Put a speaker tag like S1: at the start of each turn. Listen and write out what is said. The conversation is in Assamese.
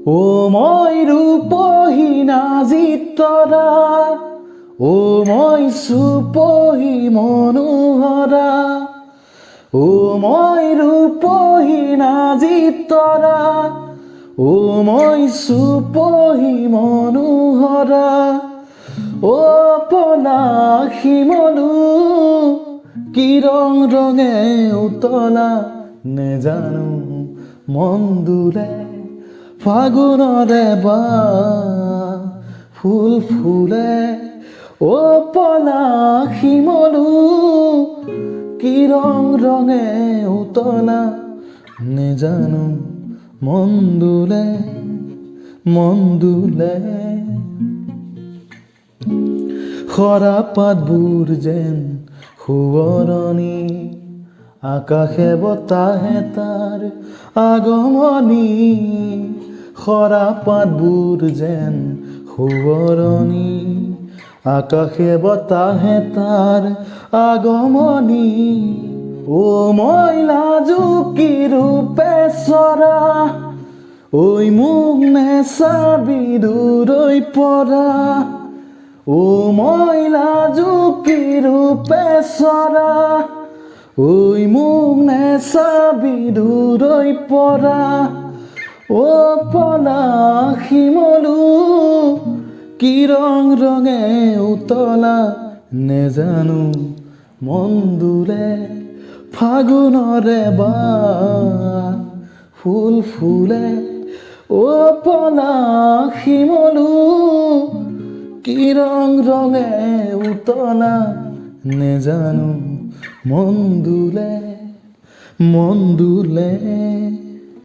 S1: ও মই ৰূপহীন আজিতৰা ও মই চুপহী মনোহৰা ও মই ৰূপহীন আজিতৰা ও মই চুপহী মনোহৰা ও পলাশী মলু কি ৰং ৰঙে উতলা নেজানো মন দুলে ফাগুনৰে বা ফুল ফুলে ও পলাশী মলু কি ৰং ৰঙে উতলা নেজানো মন দুলে সৰা পাতবোৰ যেন সুৱৰণী আকাশে বতাহে তাৰ আগমনী সৰা পাতবোৰ যেন সুৱৰণী আকাশে বতাহে তাৰ আগমনী ও মই লাজুকী ৰূপে চৰা ঐ মোক নেচাবি দূৰৈ পৰা ও মই লাজুকী ৰূপে চৰা ঐ মোক নেচাবি দূৰৈ পৰা ও পলাশী মলু কি ৰং ৰঙে উতলা নেজানো মন দুলে ফাগুনৰে বা ফুল ফুলে ও পলাশী মলু কি ৰং ৰঙে উতলা নেজানো মন দুলে